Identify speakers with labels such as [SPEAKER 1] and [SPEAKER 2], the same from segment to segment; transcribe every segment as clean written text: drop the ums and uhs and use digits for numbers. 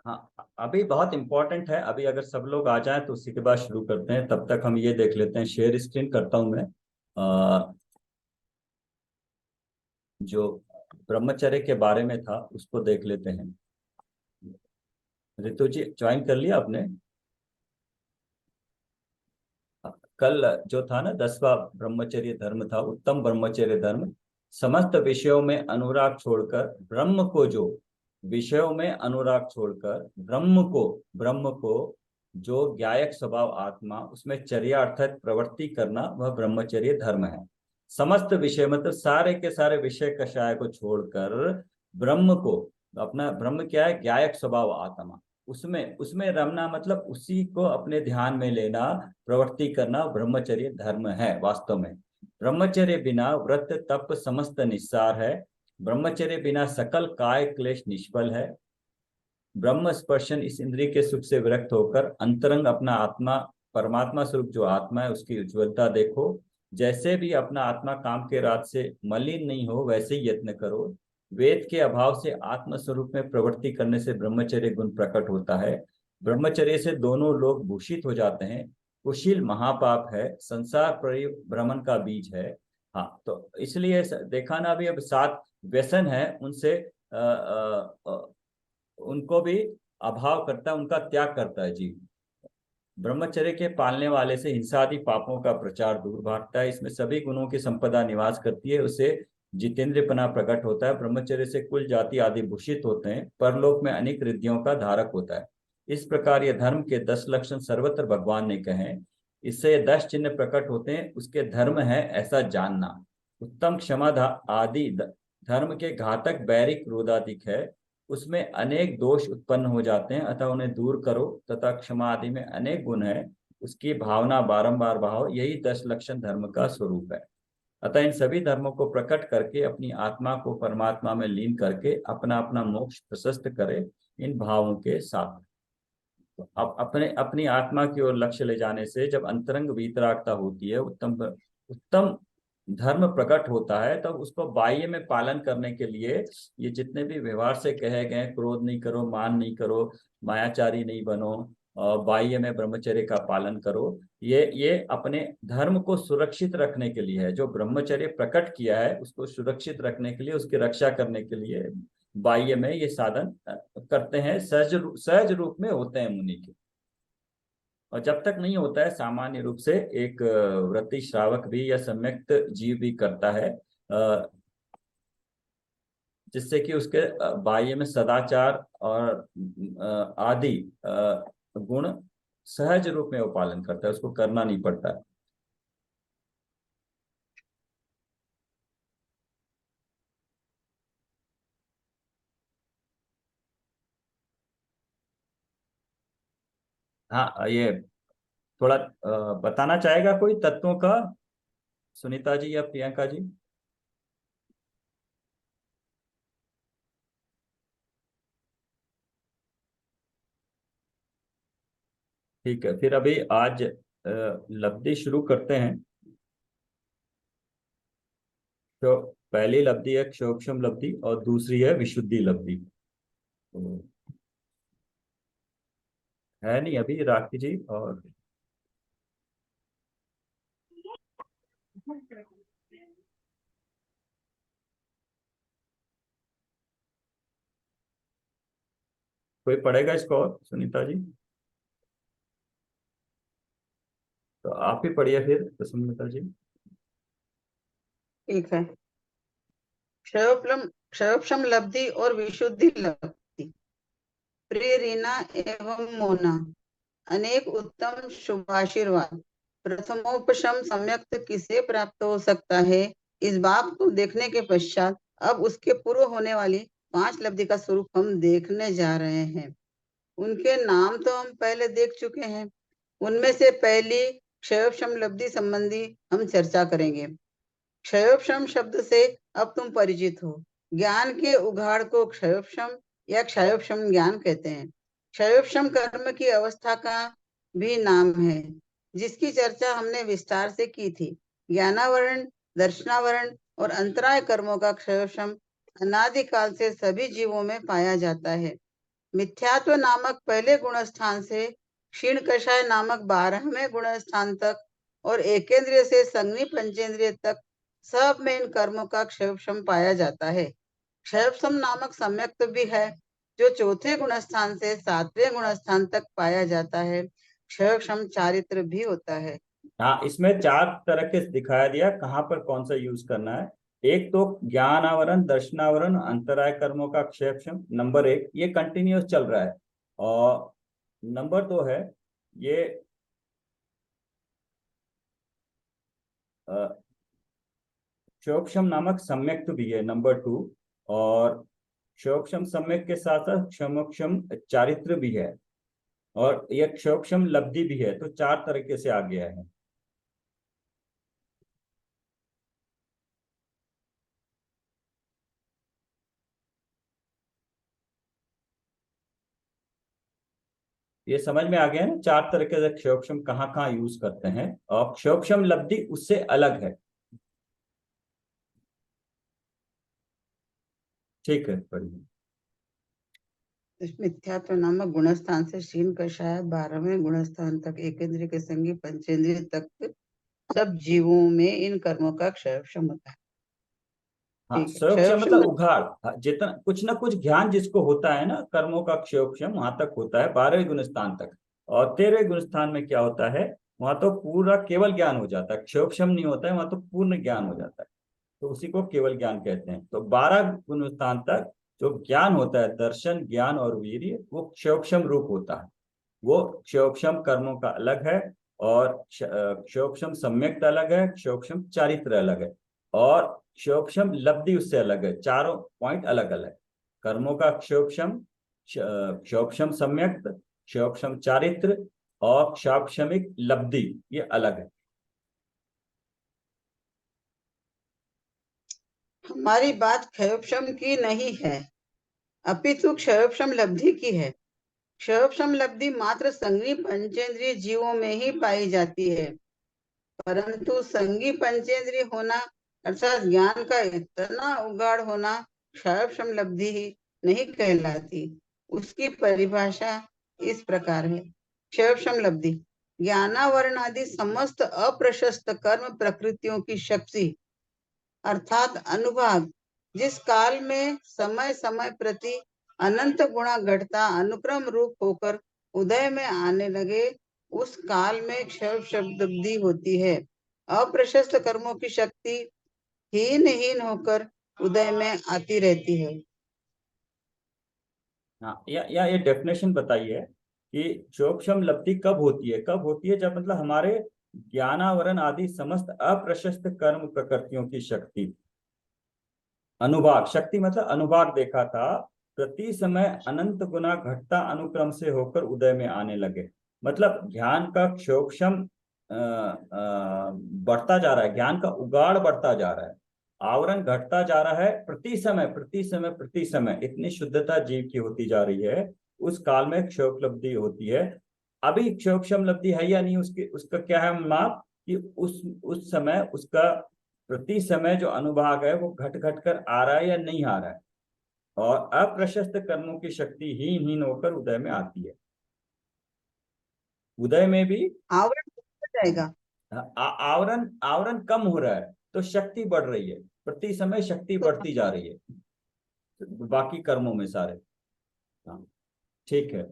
[SPEAKER 1] हाँ, अभी बहुत इम्पोर्टेंट है। अभी अगर सब लोग आ जाएं तो उसी के बाद शुरू करते हैं। तब तक हम ये देख लेते हैं, शेयर स्क्रीन करता हूं मैं। जो ब्रह्मचर्य के बारे में था उसको देख लेते हैं। रितु जी, ज्वाइन कर लिया आपने? कल जो था ना, 10वां ब्रह्मचर्य धर्म था, उत्तम ब्रह्मचर्य धर्म। समस्त विषयों में अनुराग छोड़कर ब्रह्म को जो, विषयों में अनुराग छोड़कर ब्रह्म को जो ज्ञायक स्वभाव आत्मा, उसमें चर्या अर्थात प्रवृत्ति करना, वह ब्रह्मचर्य धर्म है। समस्त विषय मतलब सारे के सारे विषय कषाय को छोड़कर ब्रह्म को, अपना ब्रह्म क्या है, ज्ञायक स्वभाव आत्मा, उसमें उसमें रमना मतलब उसी को अपने ध्यान में लेना, प्रवृत्ति करना ब्रह्मचर्य धर्म है वास्तव में। ब्रह्मचर्य बिना व्रत तप समस्त निस्सार है। ब्रह्मचर्य बिना सकल काय क्लेश निष्फल है। ब्रह्म स्पर्शन इस इंद्रिय के सुख से विरक्त होकर अंतरंग अपना आत्मा, परमात्मा स्वरूप जो आत्मा है उसकी उज्ज्वलता देखो। जैसे भी अपना आत्मा काम के रात से मलिन नहीं हो वैसे ही यत्न करो। वेद के अभाव से आत्म स्वरूप में प्रवृत्ति करने से ब्रह्मचर्य गुण प्रकट होता है। ब्रह्मचर्य से दोनों लोग भूषित हो जाते हैं। कुशील महापाप है, संसार परिभ्रमण का बीज है। हाँ, तो इसलिए देखा ना, अभी अब 7 व्यसन है उनसे उनको भी अभाव करता है, उनका त्याग करता है जी। ब्रह्मचर्य के पालने वाले से हिंसा आदि पापों का प्रचार दूर भागता है। इसमें सभी गुणों की संपदा निवास करती है, उसे जितेंद्रपना प्रकट होता है। ब्रह्मचर्य से कुल जाति आदि भूषित होते हैं, परलोक में अनेक रिद्धियों का धारक होता है। इस प्रकार यह धर्म के 10 लक्षण सर्वत्र भगवान ने कहे हैं। इससे 10 चिन्ह प्रकट होते हैं, उसके धर्म है ऐसा जानना। उत्तम क्षमा आदि धर्म के घातक बैरिक क्रोधाधिक है। उसमें अनेक दोष उत्पन्न हो जाते हैं, अतः उन्हें दूर करो। तथा क्षमा आदि में अनेक गुण है, उसकी भावना बारंबार भाव, यही 10 लक्षण धर्म का स्वरूप है। अतः इन सभी धर्मों को प्रकट करके अपनी आत्मा को परमात्मा में लीन करके अपना अपना मोक्ष प्रशस्त करे इन भावों के साथ। तो अब अपने अपनी आत्मा की ओर लक्ष्य ले जाने से जब अंतरंग वीतरागता होती है, उत्तम उत्तम धर्म प्रकट होता है, तब उसको बाह्य में पालन करने के लिए ये जितने भी व्यवहार से कहे गए, क्रोध नहीं करो, मान नहीं करो, मायाचारी नहीं बनो, और बाह्य में ब्रह्मचर्य का पालन करो, ये अपने धर्म को सुरक्षित रखने के लिए है। जो ब्रह्मचर्य प्रकट किया है उसको सुरक्षित रखने के लिए, उसकी रक्षा करने के लिए बाह्य में ये साधन करते हैं। सहज रूप में होते हैं मुनि के। और जब तक नहीं होता है, सामान्य रूप से एक व्रती श्रावक भी या सम्यक्त जीव भी करता है, जिससे कि उसके बाह्य में सदाचार और आदि गुण सहज रूप में वो पालन करता है, उसको करना नहीं पड़ता है। हाँ, ये थोड़ा बताना चाहेगा कोई तत्वों का, सुनीता जी या प्रियंका जी? ठीक है, फिर अभी आज लब्धि शुरू करते हैं। तो पहली लब्धि है क्षोक्षम लब्धि और दूसरी है विशुद्धि लब्धि। तो है नहीं अभी राखी जी, और कोई पढ़ेगा इसको और, सुनीता जी? तो आप ही पढ़िए फिर, तो सुनीता जी।
[SPEAKER 2] ठीक है। क्षयोपम क्षयोपम लब्धि और विशुद्धि लब्धि। प्रिय रीना एवं मोना, अनेक उत्तम शुभाशीर्वाद। प्रथमोपशम सम्यक्त किसे प्राप्त हो सकता है, इस बात को देखने के पश्चात अब उसके पूर्व होने वाली 5 लब्धि का स्वरूप हम देखने जा रहे हैं। उनके नाम तो हम पहले देख चुके हैं। उनमें से पहली क्षयोपम लब्धि संबंधी हम चर्चा करेंगे। क्षयोपम शब्द से अब तुम परिचित हो। ज्ञान के उघाड़ को क्षयोपम या क्षयोपम ज्ञान कहते हैं। क्षयोपम कर्म की अवस्था का भी नाम है, जिसकी चर्चा हमने विस्तार से की थी। ज्ञानावरण, दर्शनावरण और अंतराय कर्मों का क्षयोपम अनादिकाल से सभी जीवों में पाया जाता है। मिथ्यात्व नामक पहले गुणस्थान से क्षीण कषाय नामक 12वें गुणस्थान तक और एकेंद्रिय से संज्ञी पंचेंद्रिय तक सब में इन कर्मों का क्षयक्षम पाया जाता है। क्षयक्षम नामक सम्यक्त भी है जो चौथे गुणस्थान से 7वें गुणस्थान तक पाया जाता है। क्षयक्षम चारित्र भी होता है।
[SPEAKER 1] हाँ, इसमें 4 तरह के दिखाया दिया, कहाँ पर कौन सा यूज करना है। एक तो ज्ञान आवरण, दर्शनावरण, अंतराय कर्मों का क्षेपक्षम, नंबर 1 ये कंटिन्यूस चल रहा है। और नंबर 2 है ये क्षोक्षम नामक सम्यक्त भी है, नंबर 2। और क्षोक्षम सम्यक के साथ साथ क्षमोक्षम चारित्र भी है, और यह क्षोक्षम लब्धि भी है। तो 4 तरीके से आ गया है। ये समझ में आ गया है ना, 4 तरीके से क्षोक्षम कहाँ कहाँ यूज करते हैं, और क्षोक्षम लब्धि उससे अलग है। ठीक है, पढ़िए।
[SPEAKER 2] मिथ्यात्व नामक गुणस्थान से क्षीण कषाय 12वें गुणस्थान तक एकेंद्रिय के संगी पंचेंद्रिय तक सब जीवों में इन कर्मों का क्षयक्षम होता है।
[SPEAKER 1] हाँ,
[SPEAKER 2] ठीक है।
[SPEAKER 1] क्षयोक्षम
[SPEAKER 2] क्षयक्षम
[SPEAKER 1] मतलब उघाड़। हाँ, जितना कुछ ना कुछ ज्ञान जिसको होता है ना, कर्मों का क्षयोक्षम वहां तक होता है 12वें गुण स्थान तक। और 13वें गुण स्थान में क्या होता है, वहां तो पूरा केवल ज्ञान हो जाता है, क्षयोक्षम नहीं होता है, वहां तो पूर्ण ज्ञान हो जाता है। तो उसी को केवल ज्ञान कहते हैं। तो 12 गुण स्थान तक जो ज्ञान होता है, दर्शन, ज्ञान और वीर्य, वो क्षयोक्षम रूप होता है। वो क्षयोक्षम कर्मों का अलग है, और क्षयोक्षम सम्यक्त अलग है, क्षयोक्षम चारित्र अलग है, और क्षयोक्षम लब्धि उससे अलग है। चारों पॉइंट अलग अलग। कर्मों का क्षयोक्षम, क्षयोक्षम सम्यक्त, क्षयोक्षम चारित्र और क्षाक्षमिक लब्धि, ये अलग है।
[SPEAKER 2] हमारी बात क्षयोक्षम की नहीं है, अपितु क्षयोक्षम लब्धि की है। क्षयोक्षम लब्धि मात्र संगी पंचेंद्रिय जीवों में ही पाई जाती है, परंतु संगी पंचेंद्रिय होना अर्थात ज्ञान का इतना उगाड़ होना क्षयोक्षम लब्धि ही नहीं कहलाती। उसकी परिभाषा इस प्रकार है। क्षयोक्षम लब्धि ज्ञानावरण आदि समस्त अप्रशस्त कर्म प्रकृतियों की शक्ति अर्थात अनुभाग जिस काल में समय समय प्रति अनंत गुणा घटता अनुक्रम रूप होकर उदय में आने लगे, उस काल में क्षय शब्दी होती है। अप्रशस्त कर्मों की शक्ति हीन हीन होकर उदय में आती रहती है।
[SPEAKER 1] हाँ, या ये डेफिनेशन बताइए कि क्षोक्षम लब्धि कब होती है। कब होती है, जब मतलब हमारे ज्ञानावरण आदि समस्त अप्रशस्त कर्म प्रकृतियों की शक्ति, अनुभाग, शक्ति मतलब अनुभाग देखा था, प्रति समय अनंत गुना घटता अनुक्रम से होकर उदय में आने लगे। मतलब ज्ञान का क्षोक्षम बढ़ता जा रहा है, ज्ञान का उगाड़ बढ़ता जा रहा है, आवरण घटता जा रहा है, प्रति समय प्रति समय प्रति समय इतनी शुद्धता जीव की होती जा रही है। उस काल में क्षोभलब्धि होती है। अभी क्षोक्षम लब्धि है या नहीं, उसकी उसका क्या है माप, कि उस समय उसका प्रति समय जो अनुभाग है वो घट घट कर आ रहा है या नहीं आ रहा है। और अप्रशस्त कर्मों की शक्ति हीन हीन होकर उदय में आती है। उदय में भी
[SPEAKER 2] आवरण हो जाएगा।
[SPEAKER 1] आवरण आवरण कम हो रहा है तो शक्ति बढ़ रही है, प्रति समय शक्ति
[SPEAKER 2] तो
[SPEAKER 1] बढ़ती जा रही है बाकी कर्मों में सारे। हाँ, ठीक है।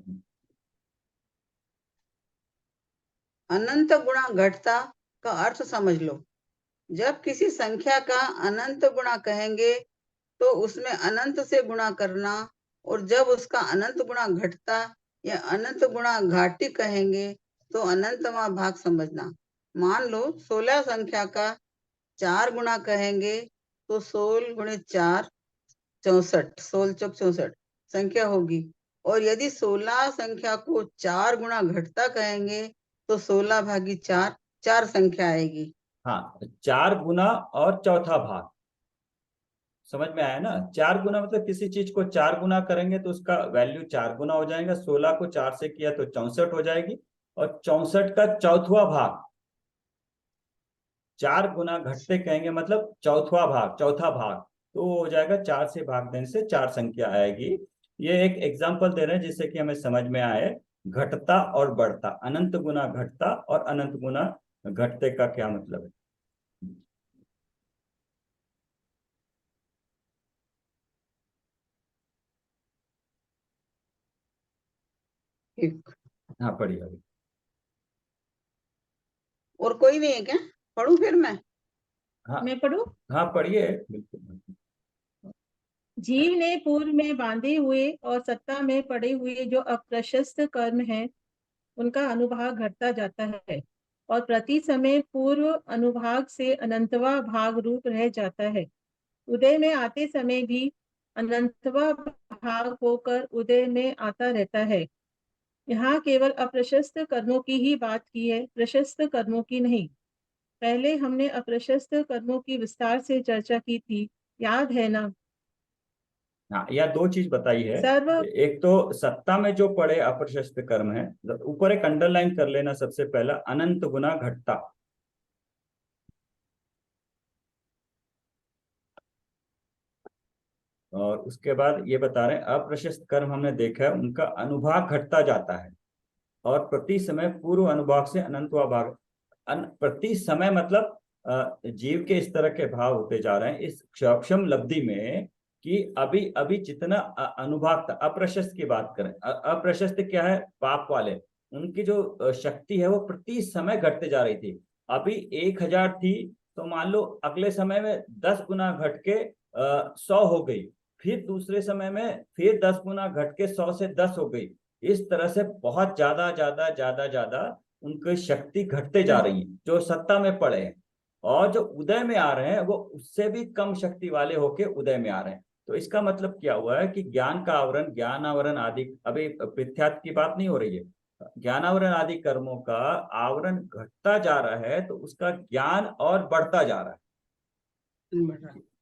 [SPEAKER 2] अनंत गुणा घटता का अर्थ समझ लो। जब किसी संख्या का अनंत गुणा कहेंगे तो उसमें अनंत से गुणा करना, और जब उसका अनंत गुणा घटता या अनंत गुणा घाटी कहेंगे तो अनंतवा भाग समझना। मान लो 16 संख्या का 4 गुणा कहेंगे तो 16 गुणित 4 64, 16 चौक 64 संख्या होगी। और यदि 16 संख्या को 4 गुणा घटता कहेंगे तो 16 भागी 4 4 संख्या आएगी।
[SPEAKER 1] हाँ, 4 गुना और चौथा भाग, समझ में आया ना। 4 गुना मतलब किसी चीज को 4 गुना करेंगे तो उसका वैल्यू 4 गुना हो जाएगा। 16 को 4 से किया तो 64 हो जाएगी, और 64 का चौथवा भाग, 4 गुना घटते कहेंगे मतलब चौथा भाग, तो वो हो जाएगा 4 से भाग देने से 4 संख्या आएगी। ये एक एग्जांपल दे रहे हैं जिससे कि हमें समझ में आए, घटता और बढ़ता, अनंत गुना घटता और अनंत गुना घटते का क्या मतलब है।
[SPEAKER 2] ठीक।
[SPEAKER 1] हाँ पढ़िए अभी।
[SPEAKER 2] और कोई नहीं है क्या? पढ़ूं फिर मैं?
[SPEAKER 1] हाँ
[SPEAKER 3] मैं पढ़ूं?
[SPEAKER 1] हाँ पढ़िए बिल्कुल।
[SPEAKER 3] जीव ने पूर्व में बांधे हुए और सत्ता में पड़े हुए जो अप्रशस्त कर्म हैं, उनका अनुभाग घटता जाता है और प्रति समय पूर्व अनुभाग से अनंतवा भाग रूप रह जाता है। उदय में आते समय भी अनंतवा भाग होकर उदय में आता रहता है। यहाँ केवल अप्रशस्त कर्मों की ही बात की है, प्रशस्त कर्मों की नहीं। पहले हमने अप्रशस्त कर्मों की विस्तार से चर्चा की थी, याद है ना?
[SPEAKER 1] हाँ, यह दो चीज बताई है।
[SPEAKER 3] सर्व
[SPEAKER 1] एक तो सत्ता में जो पड़े अप्रशस्त कर्म है, ऊपर एक अंडरलाइन कर लेना सबसे पहला, अनंत गुना घटता। और उसके बाद ये बता रहे हैं अप्रशस्त कर्म हमने देखा है उनका अनुभाग घटता जाता है और प्रति समय पूर्व अनुभाग से अनंतवा भाग। प्रति समय मतलब जीव के इस तरह के भाव होते जा रहे हैं इस क्षम लब्धि में कि अभी अभी जितना अनुभाग था। अप्रशस्त की बात करें, अप्रशस्त क्या है, पाप वाले, उनकी जो शक्ति है वो प्रति समय घटते जा रही थी। अभी 1000 थी तो मान लो अगले समय में 10 गुना घट के 100 हो गई, फिर दूसरे समय में फिर 10 गुना घट के 100 से 10 हो गई। इस तरह से बहुत ज्यादा ज्यादा ज्यादा ज्यादा उनकी शक्ति घटते जा रही है जो सत्ता में पड़े हैं। और जो उदय में आ रहे हैं वो उससे भी कम शक्ति वाले होके उदय में आ रहे हैं। तो इसका मतलब क्या हुआ है कि ज्ञान का आवरण, ज्ञान आवरण आदि, अभी पृथ्व्यात्म की बात नहीं हो रही है, ज्ञान आवरण आदि कर्मों का आवरण घटता जा रहा है तो उसका ज्ञान और बढ़ता जा रहा है,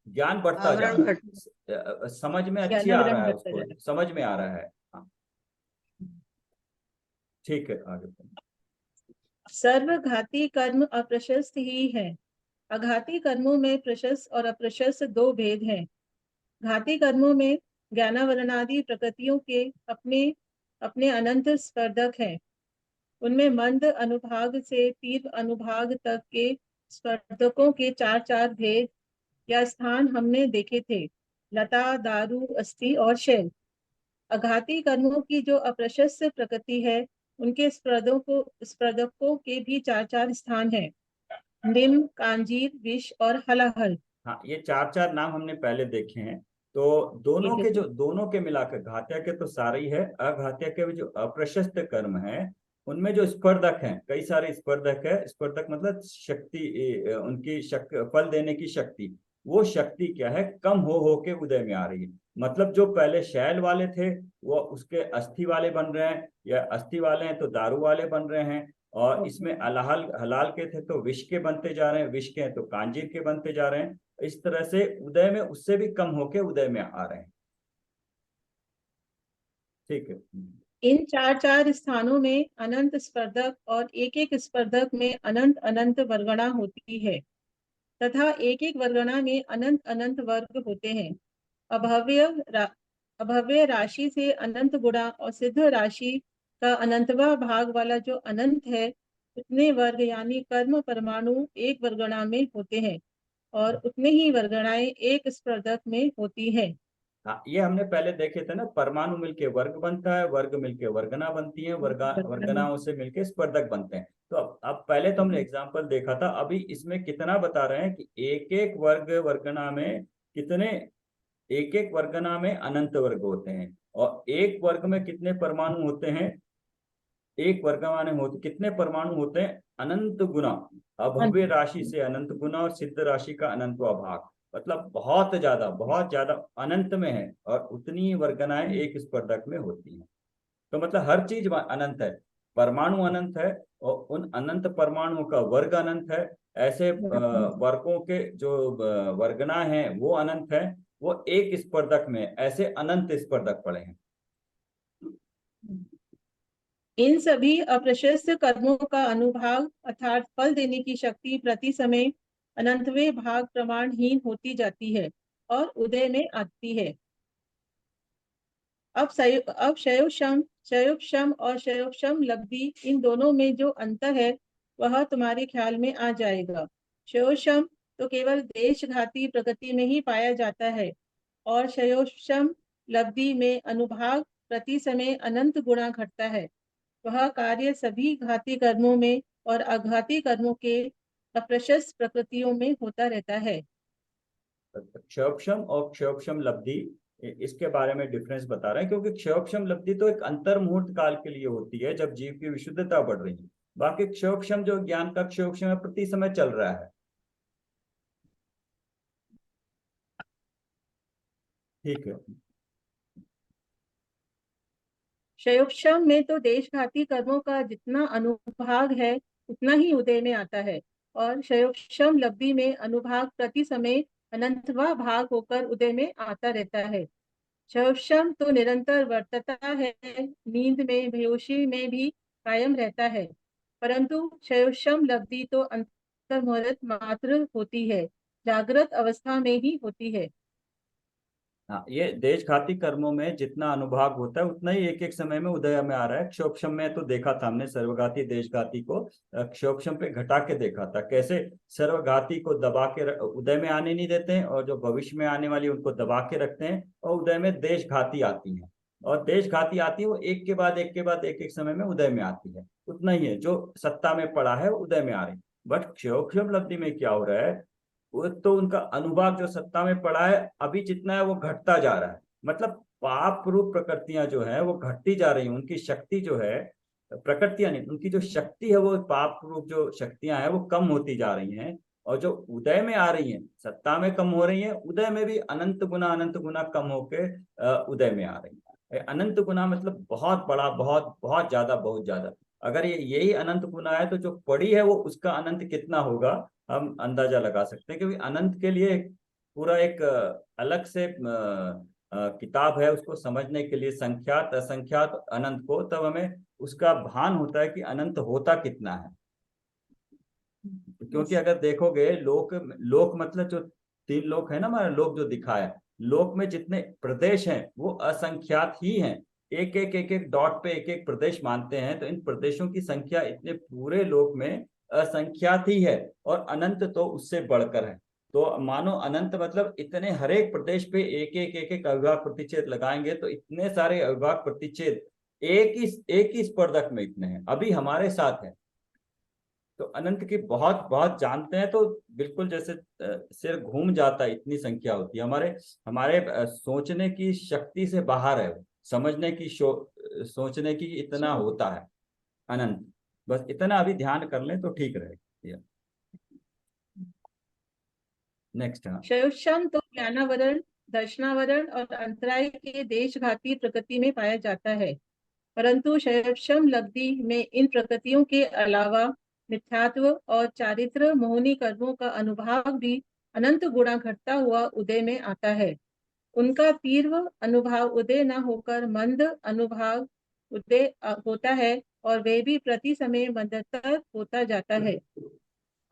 [SPEAKER 1] ज्ञान बढ़ता जा
[SPEAKER 2] आवरण
[SPEAKER 1] रहा
[SPEAKER 2] घट
[SPEAKER 1] है। समझ में अच्छी आ
[SPEAKER 3] ज्ञानावरण
[SPEAKER 1] रहा है,
[SPEAKER 3] घटता जा
[SPEAKER 1] उसको
[SPEAKER 3] रहा है।
[SPEAKER 1] समझ में आ रहा है। हाँ ठीक है आगे।
[SPEAKER 3] सर्वघाती कर्म अप्रशस्त ही है। अघाती कर्मों में प्रशस्त और अप्रशस्त दो भेद हैं। घाती कर्मों में ज्ञानावरणादि प्रकृतियों के अपने अपने अनंत स्पर्धक हैं। उनमें मंद अनुभाग से तीव्र अनुभाग तक के स्पर्धकों के चार चार भेद या स्थान हमने देखे थे, लता, दारू, अस्थि और शैल। अघाती कर्मों की जो अप्रशस्त प्रकृति है, उनके स्पर्धकों के भी चार चार स्थान हैं, निम, कांजीर, विष और हलाहल।
[SPEAKER 1] हाँ ये चार चार नाम हमने पहले देखे हैं। तो दोनों
[SPEAKER 3] देखे
[SPEAKER 1] के
[SPEAKER 3] थे।
[SPEAKER 1] जो, दोनों के मिलाकर घात्या के तो सारे ही है, अघात्या के भी जो अप्रशस्त कर्म है उनमें जो स्पर्धक हैं, कई सारे स्पर्धक है। स्पर्धक मतलब शक्ति, उनकी फल देने की शक्ति, वो शक्ति क्या है, कम हो के उदय में आ रही है। मतलब जो पहले शैल वाले थे वो उसके अस्थि वाले बन रहे हैं, या अस्थि वाले हैं तो दारू वाले बन रहे हैं। और इसमें अलाहल हलाल के थे तो विष के बनते जा रहे हैं, विष के हैं तो कांजीर के बनते जा रहे हैं। इस तरह से उदय में उससे भी कम होके उदय में आ रहे हैं। ठीक है।
[SPEAKER 3] इन चार चार स्थानों में अनंत स्पर्धक और एक एक स्पर्धक में अनंत अनंत वर्गणा होती है तथा एक एक वर्गणा में अनंत अनंत वर्ग होते हैं। अभव्य रा, अभव्य राशि से अनंत गुणा और सिद्ध राशि का अनंतवा भाग वाला जो अनंत है, उतने वर्ग यानी कर्म परमाणु एक वर्गणा में होते हैं और उतने ही वर्गणाएं एक स्पर्धक में होती हैं।
[SPEAKER 1] हाँ ये हमने पहले देखे थे ना, परमाणु मिलके वर्ग बनता है, वर्ग मिलके वर्गना बनती है, वर्गनाओं से मिलके स्पर्धक बनते हैं। तो अब पहले तो हमने एग्जाम्पल देखा था, अभी इसमें कितना बता रहे हैं कि एक एक वर्ग वर्गना में कितने, एक एक वर्गना में अनंत वर्ग होते हैं। और एक वर्ग में कितने परमाणु होते हैं, एक वर्गमान होते कितने परमाणु होते हैं, अनंत गुना। अभव्य राशि से अनंत गुना और सिद्ध राशि का अनंतवा भाग, मतलब बहुत ज्यादा अनंत में है और उतनी ही वर्गनाएं एक स्पर्धक में होती हैं। तो मतलब हर चीज अनंत है, परमाणु अनंत है और उन अनंत परमाणुओं का वर्ग अनंत है। ऐसे वर्गों के जो वर्गना है वो अनंत है, वो एक स्पर्धक में, ऐसे अनंत स्पर्धक पड़े हैं।
[SPEAKER 3] इन सभी अप्रशस्त कर्मों का अनुभाग अर्थात फल देने की शक्ति प्रति समय अनंतवे भाग प्रमाणहीन होती जाती है और उदय में आती है। अब शयोक्षम और शयोक्षम लब्धि, इन दोनों में जो अंतर है वह तुम्हारे ख्याल में आ जाएगा। शयोक्षम तो केवल देशघाती प्रकृति में ही पाया जाता है और शयोक्षम लब्धि में अनुभाग प्रति समय अनंत गुणा घटता है। वह कार्य सभी घाती कर्मों में और अघाती कर्मों के अप्रशस्त प्रकृतियों में होता रहता है।
[SPEAKER 1] क्षयोक्षम और क्षयोक्षम लब्धि, इसके बारे में डिफरेंस बता रहे हैं, क्योंकि क्षयोक्षम लब्धि तो एक अंतर मुहूर्त काल के लिए होती है जब जीव की विशुद्धता बढ़ रही है। बाकी क्षयोक्षम जो ज्ञान का क्षयोक्षम है, प्रति समय चल रहा है। ठीक है।
[SPEAKER 3] शयोक्षम में तो देशघाती कर्मों का जितना अनुभाग है उतना ही उदय में आता है, और शयोक्षम लब्धि में अनुभाग प्रति समय अनंतवा भाग होकर उदय में आता रहता है। शयोक्षम तो निरंतर वर्तता है, नींद में, बेहोशी में भी कायम रहता है, परंतु शयोक्षम लब्धि तो अंतर्मुहूर्त मात्र होती है, जागृत अवस्था में ही होती है।
[SPEAKER 1] हाँ, ये देशघाती कर्मों में जितना अनुभाग होता है उतना ही एक एक समय में उदय में आ रहा है। क्षोक्षम में तो देखा था हमने सर्वघाती देशघाती को क्षोक्षम पे घटा के देखा था, कैसे सर्वघाती को दबा के उदय में आने नहीं देते हैं, और जो भविष्य में आने वाली उनको दबा के रखते हैं, और उदय में देशघाती आती है। और देशघाती आती है वो एक के बाद एक के बाद एक एक समय में उदय में आती है। उतना ही है जो सत्ता में पड़ा है वो उदय में आ रही है। बट क्षोक्षम लब्धि में क्या हो रहा है, वो तो उनका अनुभाग जो सत्ता में पड़ा है अभी जितना है वो घटता जा रहा है। मतलब पाप रूप प्रकृतियां जो है वो घटती जा रही हैं, उनकी शक्ति जो है, प्रकृतियां नहीं, उनकी जो शक्ति है वो पाप रूप जो शक्तियां हैं वो कम होती जा रही हैं। और जो उदय में आ रही हैं, सत्ता में कम हो रही हैं, उदय में भी अनंत गुना कम होके उदय में आ रही है। अनंत गुना मतलब बहुत बड़ा, बहुत बहुत ज्यादा, बहुत ज्यादा। अगर ये यही अनंत गुना है तो जो पड़ी है वो उसका अनंत कितना होगा हम अंदाजा लगा सकते हैं। क्योंकि अनंत के लिए पूरा एक अलग से किताब है, उसको समझने के लिए संख्यात असंख्यात अनंत को, तब हमें उसका भान होता है कि अनंत होता कितना है। क्योंकि अगर देखोगे लोक, लोक मतलब जो 3 लोक है ना हमारा, लोक जो दिखा है, लोक में जितने प्रदेश हैं वो असंख्यात ही हैं। एक एक एक एक डॉट पे एक एक प्रदेश मानते हैं, तो इन प्रदेशों की संख्या इतने पूरे लोक में असंख्यात ही है, और अनंत तो उससे बढ़कर है। तो मानो अनंत मतलब इतने हर एक प्रदेश पे एक एक अविभाग प्रतिच्छेद लगाएंगे तो इतने सारे अविभाग प्रतिच्छेद एक ही स्पर्धक में इतने हैं, अभी हमारे साथ है। तो अनंत की बहुत बहुत जानते हैं तो बिल्कुल जैसे सिर घूम जाता है, इतनी संख्या होती है। हमारे हमारे सोचने की शक्ति से बाहर है, समझने की सोचने की इतना होता है अनंत। बस इतना अभी ध्यान कर लें तो ठीक रहेगा। नेक्स्ट। हाँ,
[SPEAKER 3] शयोक्षम तो ज्ञानावरण, दर्शनावरण और अंतराय के देशघाती प्रकृति में पाया जाता है, परंतु शयोक्षम लब्धि में इन प्रकृतियों के अलावा मिथ्यात्व और चारित्र मोहनी कर्मों का अनुभाग भी अनंत गुणा घटता हुआ उदय में आता है। उनका तीव्र अनुभाग उदय न होकर मंद अनुभाग उदय होता है, और वे भी प्रति समय मंदतर होता जाता है।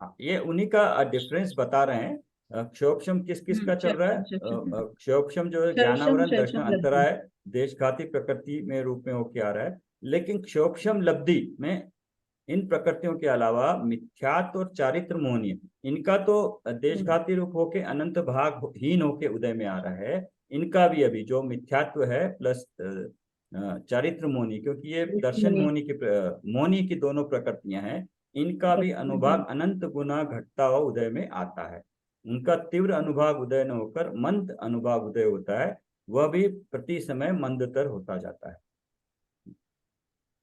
[SPEAKER 1] हाँ, ये उन्हीं का डिफरेंस बता रहे हैं। क्षोक्षम किस किस का चल रहा है? क्षोक्षम जो है ज्ञानावरण, दर्शन, अंतराय, देशघाती प्रकृति में रूप में होके आ रहा है। लेकिन क्षोक्षम लब्धि में इन प्रकृतियों के अलावा मिथ्यात्व और चारित्र मोहनीय, इनका तो देशघाती रूप होके अनंत भाग हीन होके उदय में आ रहा है। इनका भी अभी जो मिथ्यात्व है प्लस चारित्र मोहनी, क्योंकि ये दर्शन मोहनी की दोनों प्रकृतियां हैं, इनका भी अनुभाग अनंत गुना घटता हुआ उदय में आता है। उनका तीव्र अनुभाग उदय न होकर मंद अनुभाग उदय होता है, वह भी प्रति समय मंदतर होता जाता है।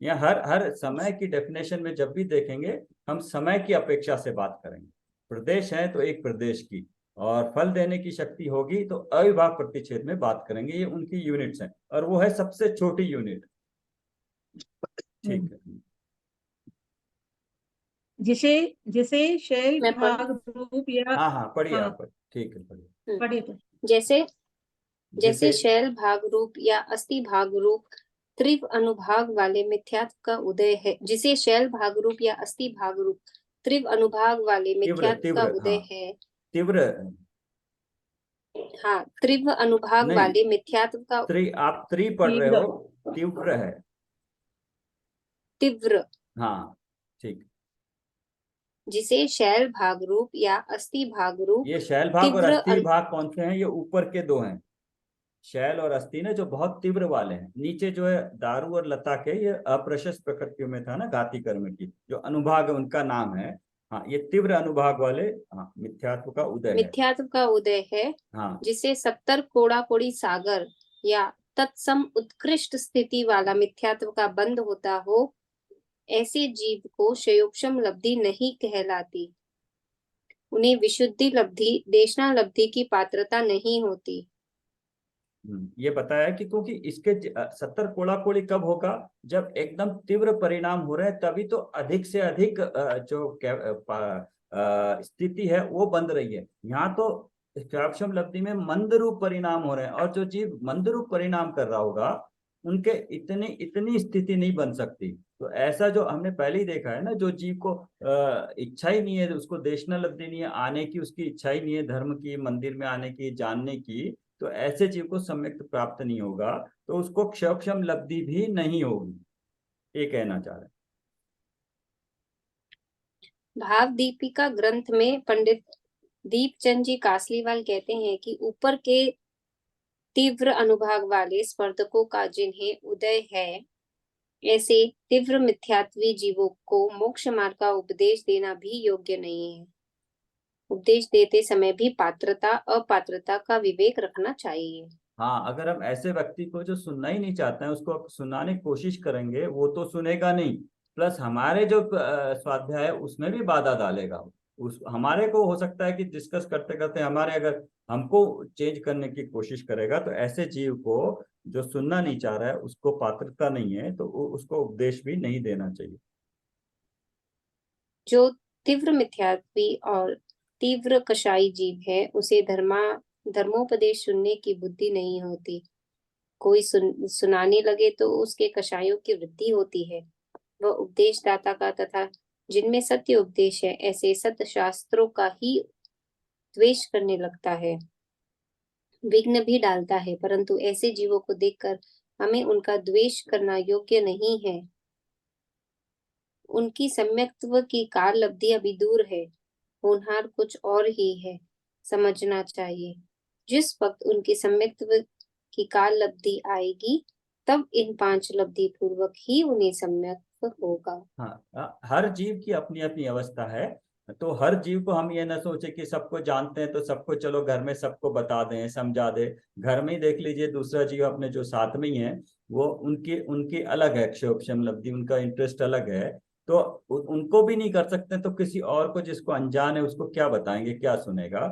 [SPEAKER 1] या हर समय की डेफिनेशन में जब भी देखेंगे हम समय की अपेक्षा से बात करेंगे। प्रदेश है तो एक प्रदेश की, और फल देने की शक्ति होगी तो अविभाग प्रतिच्छेद में बात करेंगे। ये उनकी यूनिट्स हैं, और वो है सबसे छोटी यूनिट। ठीक है।
[SPEAKER 3] जिसे जिसे शैल
[SPEAKER 4] मैं
[SPEAKER 3] भाग रूप या
[SPEAKER 1] हाँ पढ़िए
[SPEAKER 3] हाँ,
[SPEAKER 1] आप, ठीक है पढ़िए।
[SPEAKER 3] पढ़िए तो।
[SPEAKER 4] जैसे शैल भाग रूप या अस्थि भाग रूप त्रिव अनुभाग वाले मिथ्यात्व का उदय है, जिसे शैल भाग रूप या अस्थि भाग रूप त्रिव अनुभाग वाले मिथ्यात्व का उदय है।
[SPEAKER 1] तीव्र
[SPEAKER 4] हाँ, तीव्र अनुभाग
[SPEAKER 1] नहीं,
[SPEAKER 4] वाले मिथ्यात्व का
[SPEAKER 1] आप त्री पढ़ रहे हो, तीव्र है।
[SPEAKER 4] तीव्र,
[SPEAKER 1] हाँ ठीक।
[SPEAKER 4] जिसे शैल भाग रूप या अस्थि भाग रूप
[SPEAKER 1] ये शैल भाग और
[SPEAKER 4] तीव्र
[SPEAKER 1] अस्थि भाग कौन से हैं? ये ऊपर के दो हैं, शैल और अस्थि ने, जो बहुत तीव्र वाले हैं। नीचे जो है दारू और लता के, ये अप्रशस्त प्रकृतियों में था ना, घाती कर्म की जो अनुभाग है उनका नाम है। हाँ, ये तीव्र अनुभाग वाले, हाँ, मिथ्यात्व का उदय है।
[SPEAKER 4] मिथ्यात्व का उदय है,
[SPEAKER 1] हाँ
[SPEAKER 4] जिसे 70 कोड़ा कोड़ी सागर या तत्सम उत्कृष्ट स्थिति वाला मिथ्यात्व का बंध होता हो, ऐसे जीव को क्षयोपशम लब्धि नहीं कहलाती। उन्हें विशुद्धि लब्धि, देशना लब्धि की पात्रता नहीं होती।
[SPEAKER 1] ये बताया कि क्योंकि इसके 70 कोड़ा कोड़ी कब होगा? जब एकदम तीव्र परिणाम हो रहे हैं, तभी तो अधिक से अधिक स्थिति है वो बन रही है। यहाँ तो क्षापशम लब्धि में मंद रूप परिणाम हो रहे हैं, और जो जीव मंद रूप परिणाम कर रहा होगा उनके इतनी इतनी स्थिति नहीं बन सकती। तो ऐसा जो हमने पहले ही देखा है ना, जो जीव को इच्छा ही नहीं है, उसको देशना लब्धि नहीं है आने की, उसकी इच्छा ही नहीं है धर्म की, मंदिर में आने की, जानने की, तो ऐसे जीव को सम्यक प्राप्त नहीं होगा, तो उसको क्षयक्षम लब्धि भी नहीं होगी, ये कहना चाह रहे हैं।
[SPEAKER 4] भाव दीपिका ग्रंथ में पंडित दीपचंद जी कासलीवाल कहते हैं कि ऊपर के तीव्र अनुभाग वाले स्पर्धकों का जिन्हें उदय है, ऐसे तीव्र मिथ्यात्वी जीवों को मोक्ष मार्ग का उपदेश देना भी योग्य नहीं है। उपदेश देते समय भी पात्रता अपात्रता का विवेक रखना चाहिए।
[SPEAKER 1] हाँ, अगर हम ऐसे व्यक्ति को जो सुनना ही नहीं चाहते हैं उसको सुनाने की कोशिश करेंगे, वो तो सुनेगा नहीं, प्लस हमारे जो स्वाध्याय है उसमें भी बाधा डालेगा। उस हमारे को हो सकता है कि डिस्कस करते करते हमारे, अगर हमको चेंज करने की कोशिश करेगा, तो ऐसे जीव को जो सुनना नहीं चाह रहा है, उसको पात्रता नहीं है, तो उसको उपदेश भी नहीं देना चाहिए।
[SPEAKER 4] जो तीव्र मिथ्यात्वी और तीव्र कषाई जीव है, उसे धर्मोपदेश सुनने की बुद्धि नहीं होती। कोई सुनाने लगे तो उसके कषायों की वृद्धि होती है। वह उपदेशदाता का तथा जिनमें सत्य उपदेश है, ऐसे सत्य शास्त्रों का ही द्वेष करने लगता है, विघ्न भी डालता है। परंतु ऐसे जीवों को देखकर हमें उनका द्वेष करना योग्य नहीं है। उनकी सम्यक्त्व की काल लब्धि अभी दूर है, होनहार कुछ और ही है, समझना चाहिए। जिस वक्त उनकी सम्यक्त्व की काल लब्धि आएगी, तब इन 5 लब्धि पूर्वक ही उन्हें सम्यक्त्व होगा।
[SPEAKER 1] हाँ, हर जीव की अपनी अपनी अवस्था है, तो हर जीव को हम ये ना सोचे कि सबको जानते हैं तो सबको चलो घर में सबको बता दें, समझा दे। घर में ही देख लीजिए, दूसरा जीव अपने जो साथ में ही है, वो उनकी उनकी अलग है क्षोभशम लब्धि, उनका इंटरेस्ट अलग है, तो उनको भी नहीं कर सकते, तो किसी और को जिसको अनजान है उसको क्या बताएंगे, क्या सुनेगा?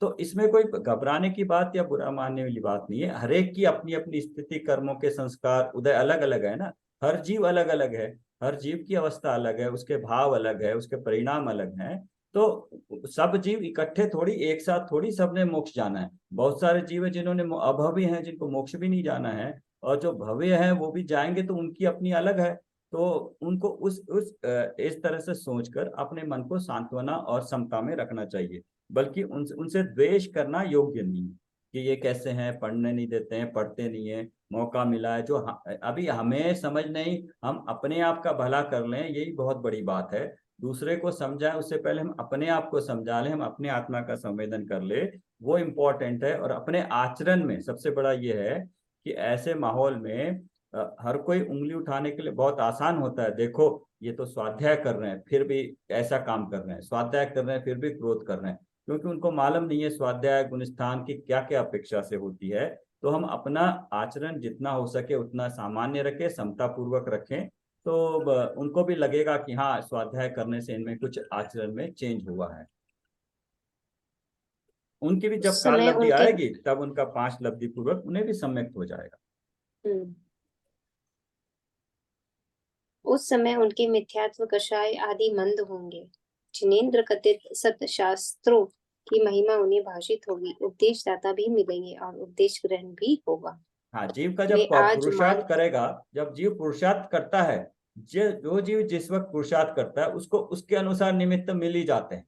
[SPEAKER 1] तो इसमें कोई घबराने की बात या बुरा मानने वाली बात नहीं है। हरेक की अपनी अपनी स्थिति, कर्मों के संस्कार, उदय अलग अलग है ना, हर जीव अलग अलग है, हर जीव की अवस्था अलग है, उसके भाव अलग है, उसके परिणाम अलग हैं। तो सब जीव इकट्ठे थोड़ी, एक साथ थोड़ी सबने मोक्ष जाना है। बहुत सारे जीव है जिन्होंने अभवी हैं, जिनको मोक्ष भी नहीं जाना है, और जो भव्य है वो भी जाएंगे, तो उनकी अपनी अलग है। तो उनको उस इस तरह से सोचकर अपने मन को सांत्वना और समता में रखना चाहिए, बल्कि उनसे द्वेष करना योग्य नहीं है कि ये कैसे हैं, पढ़ने नहीं देते हैं, पढ़ते नहीं है, मौका मिला है जो अभी हमें समझ नहीं, हम अपने आप का भला कर लें, यही बहुत बड़ी बात है। दूसरे को समझाएं उससे पहले हम अपने आप को समझा लें, हम अपने आत्मा का संवेदन कर ले, वो इम्पोर्टेंट है। और अपने आचरण में सबसे बड़ा ये है कि ऐसे माहौल में हर कोई उंगली उठाने के लिए बहुत आसान होता है। देखो, ये तो स्वाध्याय कर रहे हैं फिर भी ऐसा काम कर रहे हैं, स्वाध्याय कर रहे हैं फिर भी क्रोध कर रहे हैं, क्योंकि उनको मालूम नहीं है स्वाध्याय गुणस्थान की क्या क्या अपेक्षा से होती है। तो हम अपना आचरण जितना हो सके उतना सामान्य रखें, समता पूर्वक रखें, तो उनको भी लगेगा कि हाँ, स्वाध्याय करने से इनमें कुछ आचरण में चेंज हुआ है। उनकी भी जब
[SPEAKER 4] उस
[SPEAKER 1] काल
[SPEAKER 4] समय
[SPEAKER 1] लब्धि
[SPEAKER 4] उनके
[SPEAKER 1] आएगी, तब उनका 5 लब्धि पूर्वक उन्हें भी सम्यक्त हो जाएगा।
[SPEAKER 4] उस समय उनके मिथ्यात्व, कषाय आदि मंद होंगे। जिनेन्द्र कथित सत्य शास्त्रों की महिमा उन्हें भाषित होगी, उपदेशदाता भी मिलेंगे और उपदेश ग्रहण भी होगा।
[SPEAKER 1] हाँ, जीव का जब
[SPEAKER 4] वे आज
[SPEAKER 1] पुरुषार्थ करेगा, जब जीव पुरुषार्थ करता है, जो जीव जिस वक्त पुरुषार्थ करता है उसको उसके अनुसार निमित्त मिल ही जाते हैं।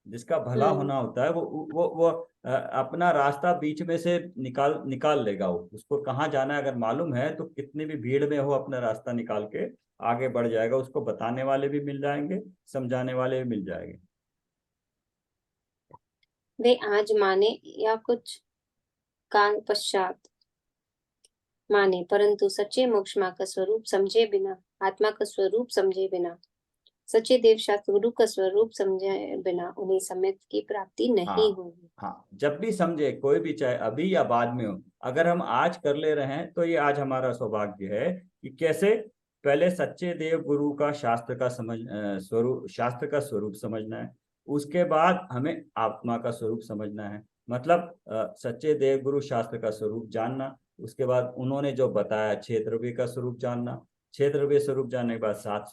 [SPEAKER 1] जिसका भला होना होता है वो अपना रास्ता बीच में से निकाल लेगा। वो उसको कहाँ जाना है अगर मालूम है तो कितनी भी भीड़ में हो अपना रास्ता निकाल के आगे बढ़ जाएगा। उसको बताने वाले भी मिल जाएंगे, समझाने वाले भी मिल जाएंगे।
[SPEAKER 4] वे आज माने या कुछ काल पश्चात माने, परंतु सच्चे मोक्ष मार्ग का स्वरूप समझे बिना, आत्मा का स्वरूप समझे बिना, सच्चे देव शास्त्र गुरु का स्वरूप समझे बिना उन्हें सम्यक की प्राप्ति नहीं होगी।
[SPEAKER 1] हाँ, जब भी समझे कोई भी, चाहे अभी या बाद में हो, अगर हम आज कर ले रहे हैं तो ये आज हमारा सौभाग्य है कि कैसे पहले सच्चे देव गुरु का शास्त्र का स्वरूप समझना है। उसके बाद हमें आत्मा का स्वरूप समझना है। मतलब सच्चे देव गुरु शास्त्र का स्वरूप जानना, उसके बाद उन्होंने जो बताया 6 द्रव्य का स्वरूप जानना, 6 द्रव्य स्वरूप जानने के बाद 7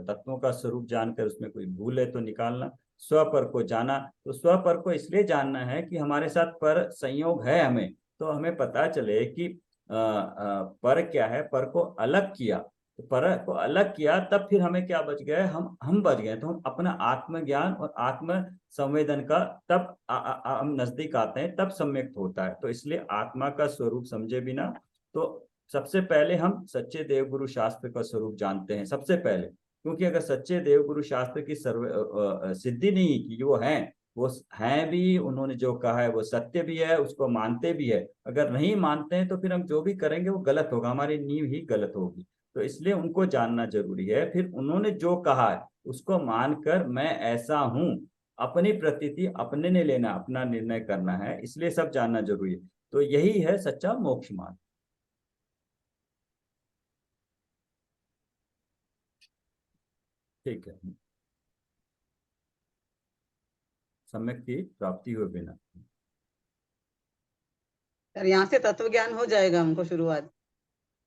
[SPEAKER 1] तत्वों का स्वरूप जानकर उसमें कोई भूल है तो निकालना। स्वपर को जाना, तो स्वपर को इसलिए जानना है कि हमारे साथ पर संयोग है हमें, तो हमें पता चले कि पर क्या है। पर को अलग किया, तो पर को अलग किया तब फिर हमें क्या बच गए, हम बच गए। तो हम अपना आत्मज्ञान और आत्म संवेदन का तब हम नजदीक आते हैं, तब सम्यक होता है। तो इसलिए आत्मा का स्वरूप समझे बिना, तो सबसे पहले हम सच्चे देवगुरु शास्त्र का स्वरूप जानते हैं सबसे पहले। क्योंकि अगर सच्चे देवगुरु शास्त्र की सिद्धि नहीं की, वो हैं भी, उन्होंने जो कहा है वो सत्य भी है, उसको मानते भी है। अगर नहीं मानते हैं तो फिर हम जो भी करेंगे वो गलत होगा, हमारी नींव ही गलत होगी। तो इसलिए उनको जानना जरूरी है। फिर उन्होंने जो कहा है उसको मानकर मैं ऐसा हूं, अपनी प्रतीति अपने ने लेना, अपना निर्णय करना है, इसलिए सब जानना जरूरी है। तो यही है सच्चा मोक्ष मार्ग। ठीक है, सम्यक की प्राप्ति हुए बिना।
[SPEAKER 2] सर यहाँ से तत्व ज्ञान हो जाएगा हमको शुरुआत।